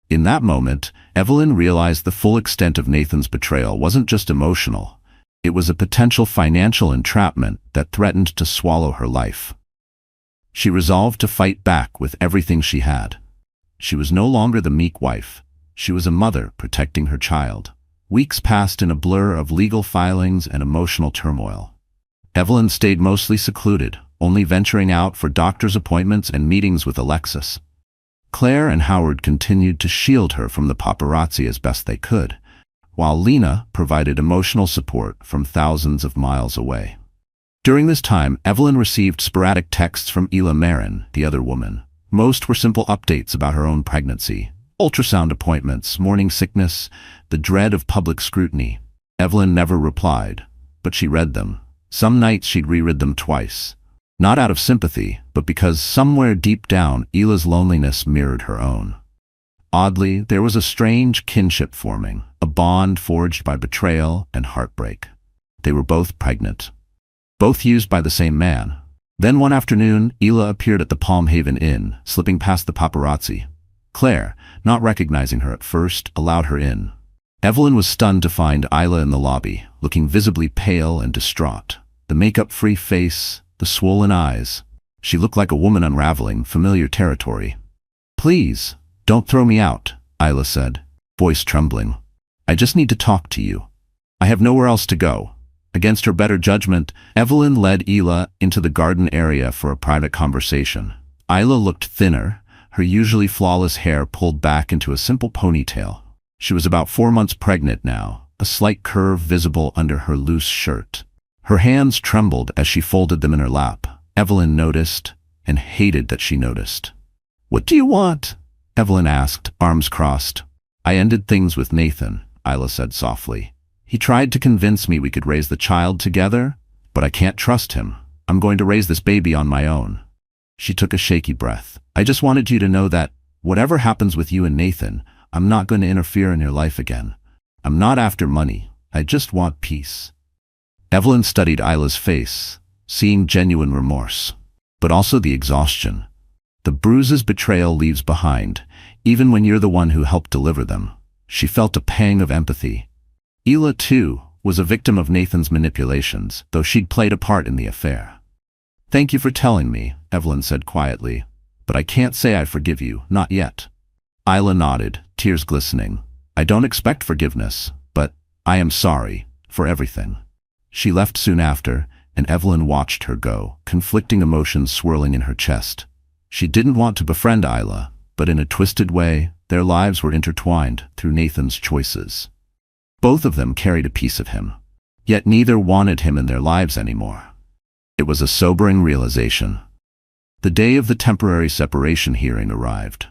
In that moment, Evelyn realized the full extent of Nathan's betrayal wasn't just emotional. It was a potential financial entrapment that threatened to swallow her life. She resolved to fight back with everything she had. She was no longer the meek wife. She was a mother protecting her child. Weeks passed in a blur of legal filings and emotional turmoil. Evelyn stayed mostly secluded, only venturing out for doctor's appointments and meetings with Alexis. Claire and Howard continued to shield her from the paparazzi as best they could, while Lena provided emotional support from thousands of miles away. During this time, Evelyn received sporadic texts from Ela Marin, the other woman. Most were simple updates about her own pregnancy, ultrasound appointments, morning sickness, the dread of public scrutiny. Evelyn never replied, but she read them. Some nights she'd reread them twice. Not out of sympathy, but because somewhere deep down, Ela's loneliness mirrored her own. Oddly, there was a strange kinship forming, a bond forged by betrayal and heartbreak. They were both pregnant. Both used by the same man. Then one afternoon, Ela appeared at the Palm Haven Inn, slipping past the paparazzi. Claire, not recognizing her at first, allowed her in. Evelyn was stunned to find Ela in the lobby, looking visibly pale and distraught. The makeup-free face, the swollen eyes. She looked like a woman unraveling familiar territory. "Please, don't throw me out," Ela said, voice trembling. "I just need to talk to you. I have nowhere else to go." Against her better judgment, Evelyn led Ela into the garden area for a private conversation. Ela looked thinner, her usually flawless hair pulled back into a simple ponytail. She was about 4 months pregnant now, a slight curve visible under her loose shirt. Her hands trembled as she folded them in her lap. Evelyn noticed, and hated that she noticed. "What do you want?" Evelyn asked, arms crossed. "I ended things with Nathan," Ela said softly. "He tried to convince me we could raise the child together, but I can't trust him. I'm going to raise this baby on my own." She took a shaky breath. "I just wanted you to know that, whatever happens with you and Nathan, I'm not going to interfere in your life again. I'm not after money. I just want peace." Evelyn studied Ila's face, seeing genuine remorse, but also the exhaustion. The bruises betrayal leaves behind, even when you're the one who helped deliver them. She felt a pang of empathy. Ela, too, was a victim of Nathan's manipulations, though she'd played a part in the affair. "Thank you for telling me," Evelyn said quietly, "but I can't say I forgive you, not yet." Ela nodded, tears glistening. "I don't expect forgiveness, but I am sorry for everything." She left soon after, and Evelyn watched her go, conflicting emotions swirling in her chest. She didn't want to befriend Ela, but in a twisted way, their lives were intertwined through Nathan's choices. Both of them carried a piece of him, yet neither wanted him in their lives anymore. It was a sobering realization. The day of the temporary separation hearing arrived.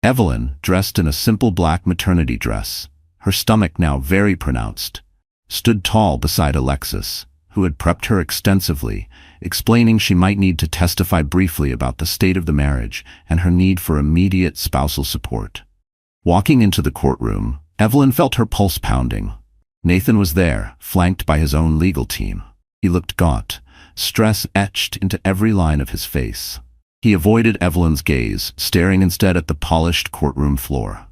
Evelyn, dressed in a simple black maternity dress, her stomach now very pronounced, stood tall beside Alexis, who had prepped her extensively, explaining she might need to testify briefly about the state of the marriage and her need for immediate spousal support. Walking into the courtroom, Evelyn felt her pulse pounding. Nathan was there, flanked by his own legal team. He looked gaunt, stress etched into every line of his face. He avoided Evelyn's gaze, staring instead at the polished courtroom floor.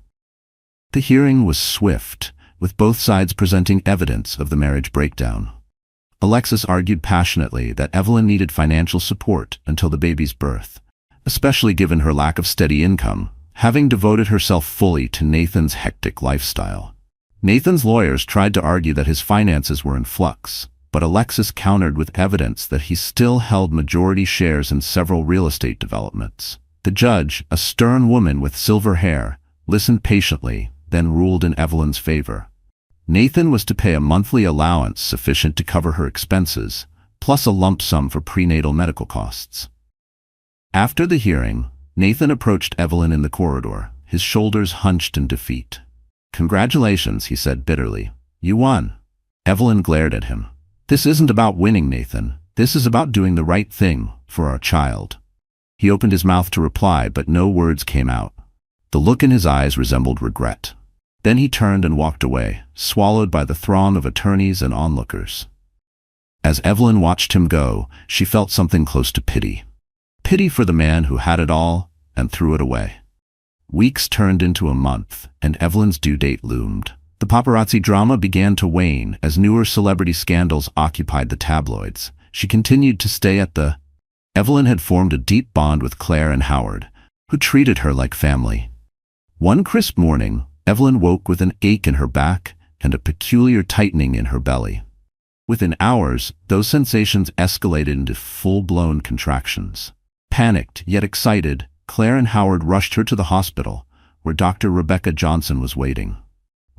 The hearing was swift, with both sides presenting evidence of the marriage breakdown. Alexis argued passionately that Evelyn needed financial support until the baby's birth, especially given her lack of steady income, having devoted herself fully to Nathan's hectic lifestyle. Nathan's lawyers tried to argue that his finances were in flux, but Alexis countered with evidence that he still held majority shares in several real estate developments. The judge, a stern woman with silver hair, listened patiently, then ruled in Evelyn's favor. Nathan was to pay a monthly allowance sufficient to cover her expenses, plus a lump sum for prenatal medical costs. After the hearing, Nathan approached Evelyn in the corridor, his shoulders hunched in defeat. "Congratulations," he said bitterly. "You won." Evelyn glared at him. "This isn't about winning, Nathan. This is about doing the right thing for our child." He opened his mouth to reply, but no words came out. The look in his eyes resembled regret. Then he turned and walked away, swallowed by the throng of attorneys and onlookers. As Evelyn watched him go, she felt something close to pity. Pity for the man who had it all and threw it away. Weeks turned into a month, and Evelyn's due date loomed. The paparazzi drama began to wane as newer celebrity scandals occupied the tabloids. She continued to stay at the Evelyn had formed a deep bond with Claire and Howard, who treated her like family. One crisp morning, Evelyn woke with an ache in her back and a peculiar tightening in her belly. Within hours, those sensations escalated into full-blown contractions. Panicked, yet excited, Claire and Howard rushed her to the hospital, where Dr. Rebecca Johnson was waiting.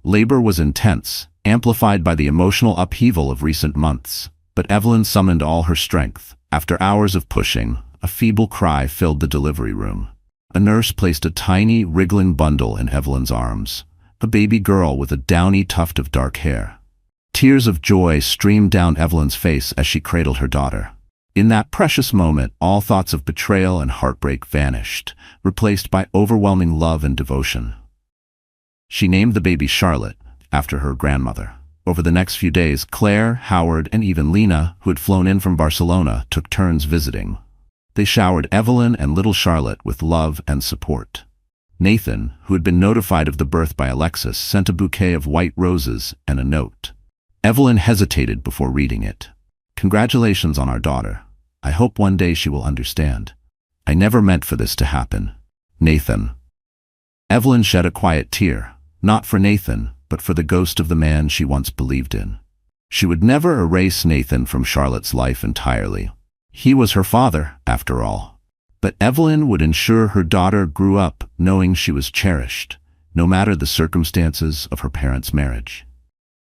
Labor was intense, amplified by the emotional upheaval of recent months, but Evelyn summoned all her strength. After hours of pushing, a feeble cry filled the delivery room. A nurse placed a tiny, wriggling bundle in Evelyn's arms, a baby girl with a downy tuft of dark hair. Tears of joy streamed down Evelyn's face as she cradled her daughter. In that precious moment, all thoughts of betrayal and heartbreak vanished, replaced by overwhelming love and devotion. She named the baby Charlotte, after her grandmother. Over the next few days, Claire, Howard, and even Lena, who had flown in from Barcelona, took turns visiting. They showered Evelyn and little Charlotte with love and support. Nathan, who had been notified of the birth by Alexis, sent a bouquet of white roses and a note. Evelyn hesitated before reading it. "Congratulations on our daughter. I hope one day she will understand. I never meant for this to happen. Nathan." Evelyn shed a quiet tear, not for Nathan, but for the ghost of the man she once believed in. She would never erase Nathan from Charlotte's life entirely. He was her father, after all. But Evelyn would ensure her daughter grew up knowing she was cherished, no matter the circumstances of her parents' marriage.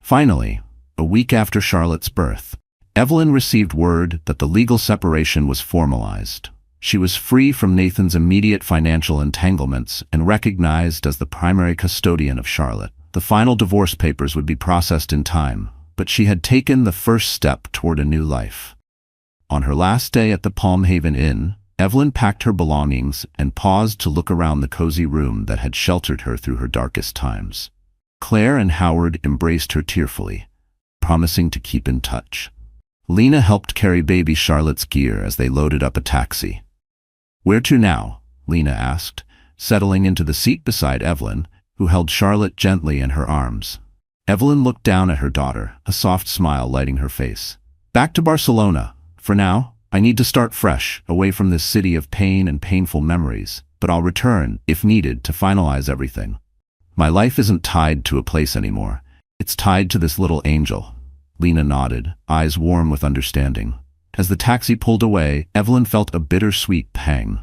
Finally, a week after Charlotte's birth, Evelyn received word that the legal separation was formalized. She was free from Nathan's immediate financial entanglements and recognized as the primary custodian of Charlotte. The final divorce papers would be processed in time, but she had taken the first step toward a new life. On her last day at the Palm Haven Inn, Evelyn packed her belongings and paused to look around the cozy room that had sheltered her through her darkest times. Claire and Howard embraced her tearfully, promising to keep in touch. Lena helped carry baby Charlotte's gear as they loaded up a taxi. "Where to now?" Lena asked, settling into the seat beside Evelyn, who held Charlotte gently in her arms. Evelyn looked down at her daughter, a soft smile lighting her face. "Back to Barcelona. For now, I need to start fresh, away from this city of pain and painful memories, but I'll return, if needed, to finalize everything. My life isn't tied to a place anymore. It's tied to this little angel." Lena nodded, eyes warm with understanding. As the taxi pulled away, Evelyn felt a bittersweet pang.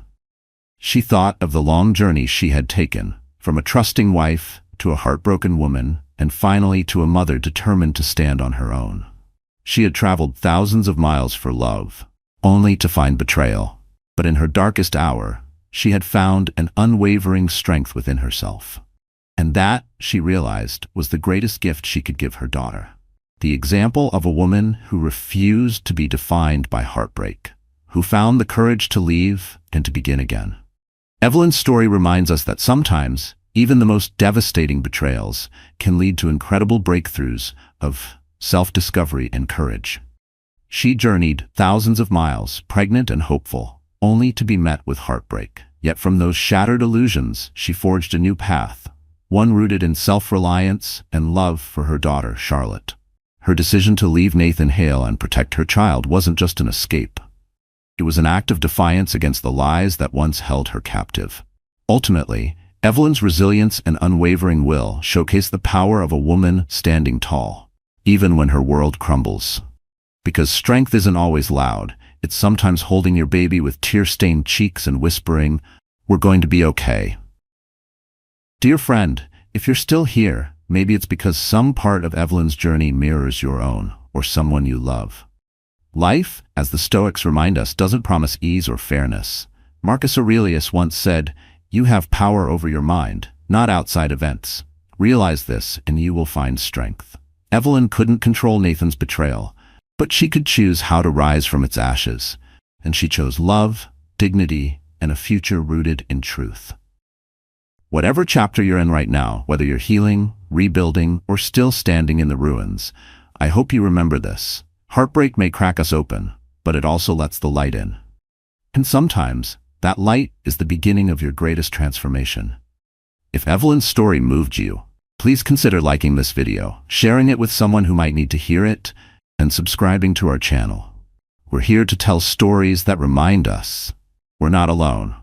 She thought of the long journey she had taken, from a trusting wife to a heartbroken woman, and finally to a mother determined to stand on her own. She had traveled thousands of miles for love, only to find betrayal. But in her darkest hour, she had found an unwavering strength within herself. And that, she realized, was the greatest gift she could give her daughter. The example of a woman who refused to be defined by heartbreak, who found the courage to leave and to begin again. Evelyn's story reminds us that sometimes, even the most devastating betrayals can lead to incredible breakthroughs of self-discovery and courage. She journeyed thousands of miles, pregnant and hopeful, only to be met with heartbreak. Yet from those shattered illusions, she forged a new path, one rooted in self-reliance and love for her daughter, Charlotte. Her decision to leave Nathan Hale and protect her child wasn't just an escape. It was an act of defiance against the lies that once held her captive. Ultimately, Evelyn's resilience and unwavering will showcase the power of a woman standing tall, even when her world crumbles. Because strength isn't always loud, it's sometimes holding your baby with tear-stained cheeks and whispering, "We're going to be okay." Dear friend, if you're still here, maybe it's because some part of Evelyn's journey mirrors your own, or someone you love. Life, as the Stoics remind us, doesn't promise ease or fairness. Marcus Aurelius once said, "You have power over your mind, not outside events. Realize this, and you will find strength." Evelyn couldn't control Nathan's betrayal, but she could choose how to rise from its ashes, and she chose love, dignity, and a future rooted in truth. Whatever chapter you're in right now, whether you're healing, rebuilding, or still standing in the ruins, I hope you remember this. Heartbreak may crack us open, but it also lets the light in. And sometimes, that light is the beginning of your greatest transformation. If Evelyn's story moved you, please consider liking this video, sharing it with someone who might need to hear it, and subscribing to our channel. We're here to tell stories that remind us we're not alone.